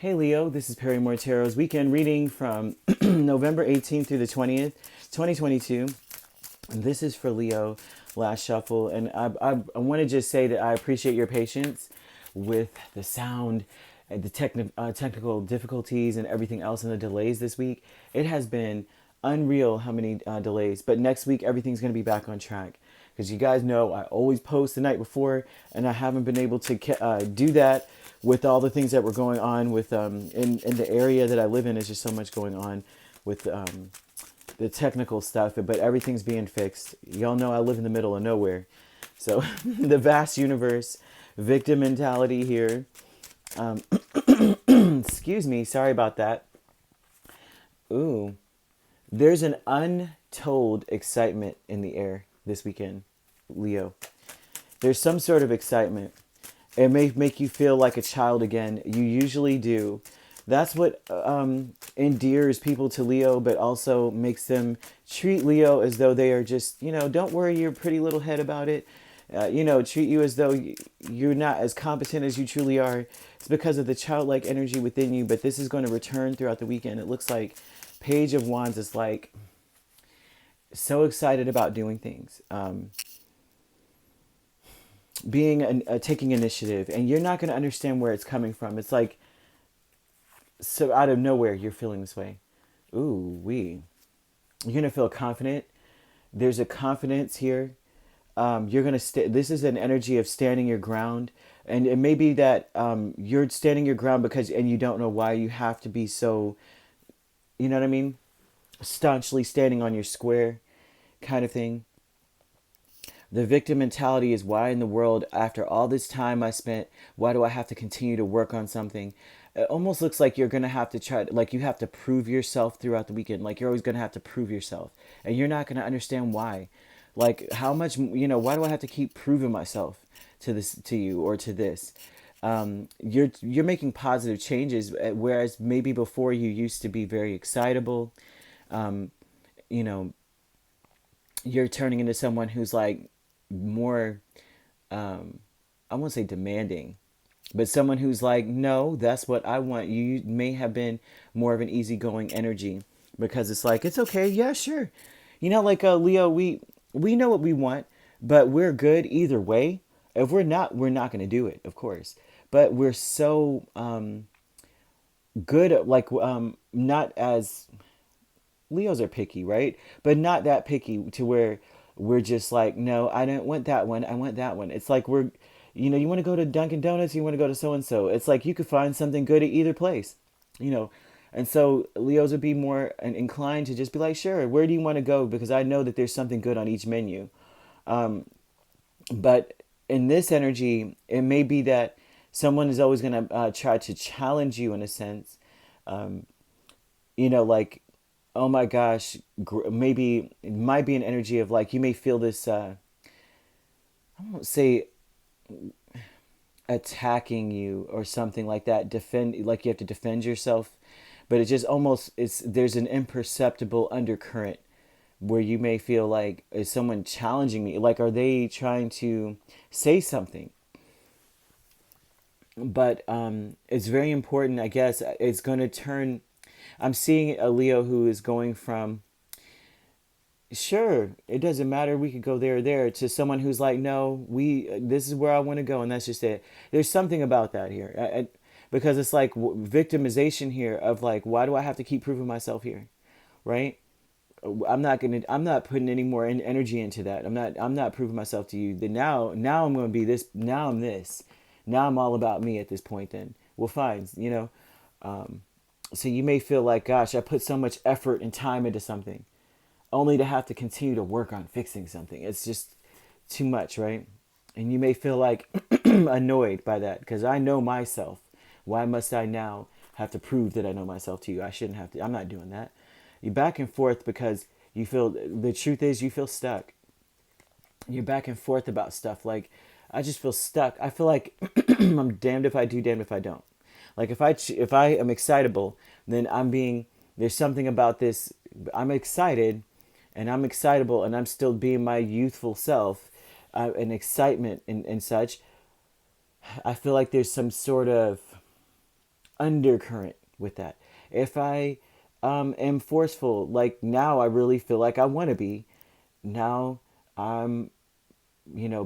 Hey Leo, this is Perrymore Tarot's weekend reading from November 18th through the 20th, 2022. And this is for Leo, last shuffle. And I want to just say that I appreciate your patience with the sound, and the technical difficulties, and everything else, and the delays this week. It has been unreal how many delays. But next week, everything's going to be back on track. Because you guys know I always post the night before, and I haven't been able to do that with all the things that were going on with in the area that I live in. Is just so much going on with the technical stuff, but everything's being fixed. Y'all know I live in the middle of nowhere, so the vast universe, victim mentality here. Excuse me, sorry about that. Ooh, there's an untold excitement in the air this weekend, Leo. There's some sort of excitement. It may make you feel like a child again. You usually do. That's what endears people to Leo, but also makes them treat Leo as though they are just, don't worry your pretty little head about it. Treat you as though you're not as competent as you truly are. It's because of the childlike energy within you, but this is going to return throughout the weekend. It looks like Page of Wands is like so excited about doing things. Taking initiative, and you're not going to understand where it's coming from. It's like, so out of nowhere you're feeling this way. You're going to feel confident. There's a confidence here. You're going to this is an energy of standing your ground, and it may be that you're standing your ground because, and you don't know why you have to be so, you know what I mean, staunchly standing on your square kind of thing. The victim mentality is, why in the world, after all this time I spent, why do I have to continue to work on something? It almost looks like you're going to have to like you have to prove yourself throughout the weekend. Like you're always going to have to prove yourself. And you're not going to understand why. Like how much, why do I have to keep proving myself to you or to this? You're making positive changes, whereas maybe before you used to be very excitable. You know, you're turning into someone who's like more I won't say demanding, but someone who's like, no, that's what I want. You may have been more of an easygoing energy because it's like, it's okay, yeah, sure. Like Leo, we know what we want, but we're good either way. If we're not going to do it, of course. But we're so good at like not as Leos are picky, right? But not that picky to where we're just like, no, I don't want that one. I want that one. It's like you want to go to Dunkin' Donuts, you want to go to so and so. It's like you could find something good at either place, you know. And so Leos would be more inclined to just be like, sure, where do you want to go? Because I know that there's something good on each menu. But in this energy, it may be that someone is always going to try to challenge you in a sense. Like, oh my gosh, maybe it might be an energy of like, you may feel this, I won't say attacking you or something like that, like you have to defend yourself, but it just almost, there's an imperceptible undercurrent where you may feel like, is someone challenging me? Like, are they trying to say something? But it's very important, I guess. It's going to turn. I'm seeing a Leo who is going from, sure, it doesn't matter, we could go there or there, to someone who's like, no, this is where I want to go, and that's just it. There's something about that here. Because it's like victimization here of like, why do I have to keep proving myself here? Right? I'm not putting any more energy into that. I'm not proving myself to you. Then now I'm going to be this. Now I'm this. Now I'm all about me at this point. Then well, fine. So you may feel like, gosh, I put so much effort and time into something, only to have to continue to work on fixing something. It's just too much, right? And you may feel like annoyed by that because I know myself. Why must I now have to prove that I know myself to you? I shouldn't have to. I'm not doing that. You're back and forth because you feel, the truth is you feel stuck. You're back and forth about stuff. Like, I just feel stuck. I feel like I'm damned if I do, damned if I don't. Like if I am excitable, then there's something about this. I'm excited and I'm excitable and I'm still being my youthful self and excitement and such. I feel like there's some sort of undercurrent with that. If I am forceful, like now I really feel like I want to be, now I'm,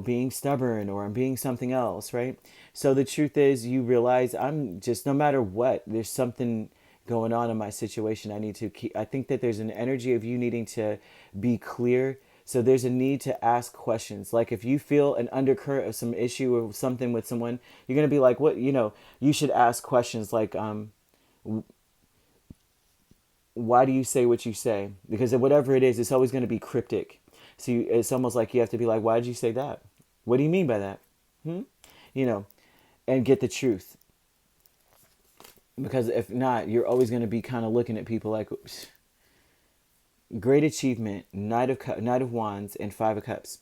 being stubborn or I'm being something else, right? So the truth is, you realize I'm just, no matter what, there's something going on in my situation. I need to keep, I think that there's an energy of you needing to be clear. So there's a need to ask questions. Like if you feel an undercurrent of some issue or something with someone, you're going to be like, what, you should ask questions like, why do you say what you say? Because whatever it is, it's always going to be cryptic. So it's almost like you have to be like, why did you say that? What do you mean by that? Hmm? You know, and get the truth. Because if not, you're always going to be kind of looking at people like, oops. Great achievement, Knight of Wands, and Five of Cups.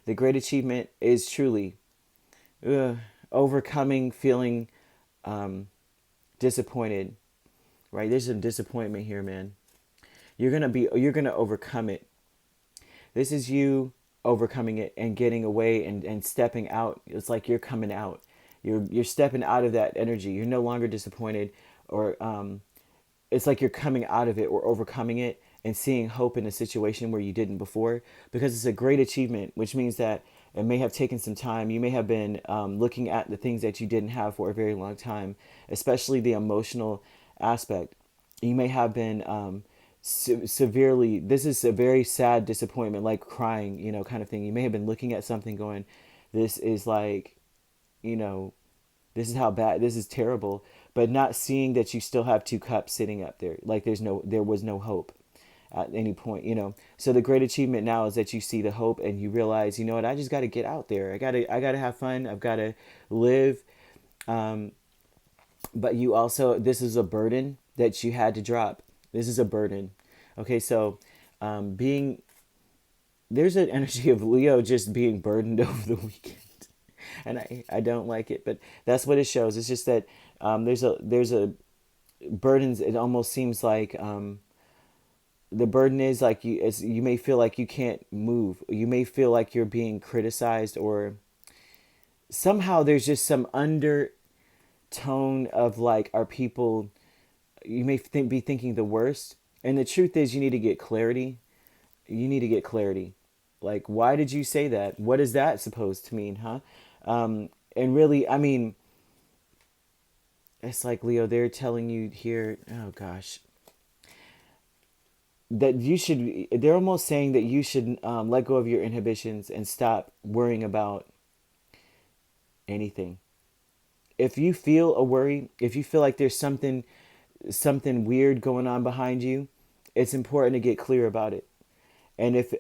The great achievement is truly overcoming feeling disappointed. Right? There's some disappointment here, man. You're gonna overcome it. This is you overcoming it and getting away and stepping out. It's like you're coming out. You're stepping out of that energy. You're no longer disappointed, or it's like you're coming out of it or overcoming it and seeing hope in a situation where you didn't before, because it's a great achievement, which means that it may have taken some time. You may have been looking at the things that you didn't have for a very long time, especially the emotional aspect. You may have been severely, this is a very sad disappointment, like crying, kind of thing. You may have been looking at something going, this is like, you know, this is how bad, this is terrible, but not seeing that you still have two cups sitting up there. Like there was no hope at any point. So the great achievement now is that you see the hope and you realize, you know what, I just got to get out there. I got to have fun. I've got to live. But you also, this is a burden that you had to drop. This is a burden. Okay. So, being, there's an energy of Leo just being burdened over the weekend. And I don't like it, but that's what it shows. It's just that, there's a burdens. It almost seems like, the burden is like you may feel like you can't move. You may feel like you're being criticized, or somehow there's just some undertone of like, are people, you may be thinking the worst. And the truth is, you need to get clarity. You need to get clarity. Like, why did you say that? What is that supposed to mean, huh? And really, I mean, it's like, Leo, they're telling you here, oh gosh, that you should, they're almost saying that you should let go of your inhibitions and stop worrying about anything. If you feel a worry, if you feel like there's something weird going on behind you, it's important to get clear about it. And if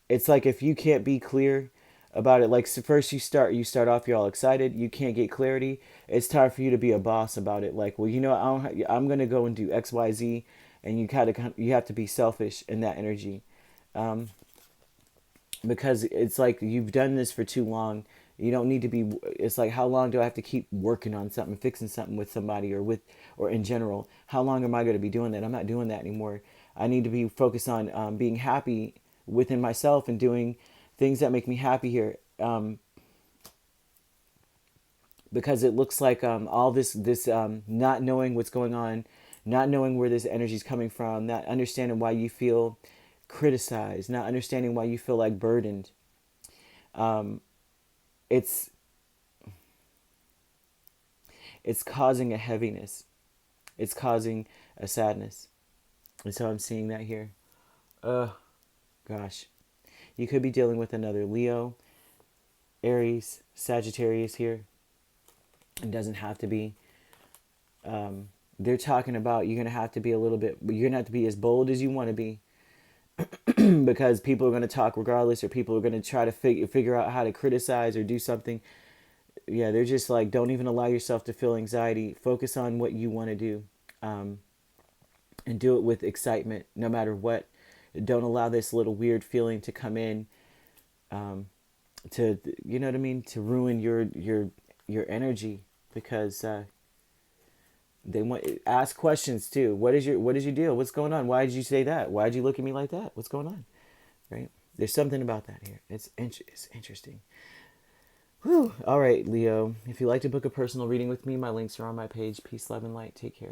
it's like, if you can't be clear about it, like, so first you start off, you're all excited, you can't get clarity, it's time for you to be a boss about it. Like, well, I'm gonna go and do XYZ, and you have to be selfish in that energy, because it's like you've done this for too long. You don't need to be. It's like, how long do I have to keep working on something, fixing something with somebody, or in general? How long am I going to be doing that? I'm not doing that anymore. I need to be focused on being happy within myself and doing things that make me happy here. Because it looks like all this not knowing what's going on, not knowing where this energy is coming from, not understanding why you feel criticized, not understanding why you feel like burdened. It's it's causing a heaviness. It's causing a sadness. And so I'm seeing that here. Gosh. You could be dealing with another Leo, Aries, Sagittarius here. It doesn't have to be. They're talking about, you're going to have to be a little bit, you're going to have to be as bold as you want to be, because people are going to talk regardless, or people are going to try to figure out how to criticize or do something. Yeah, they're just like, don't even allow yourself to feel anxiety. Focus on what you want to do, and do it with excitement, no matter what. Don't allow this little weird feeling to come in, to, you know what I mean, to ruin your energy, because they want, ask questions too. What is your deal? What's going on? Why did you say that? Why did you look at me like that? What's going on? Right? There's something about that here. It's interesting. Whew. All right, Leo. If you'd like to book a personal reading with me, my links are on my page. Peace, love, and light. Take care.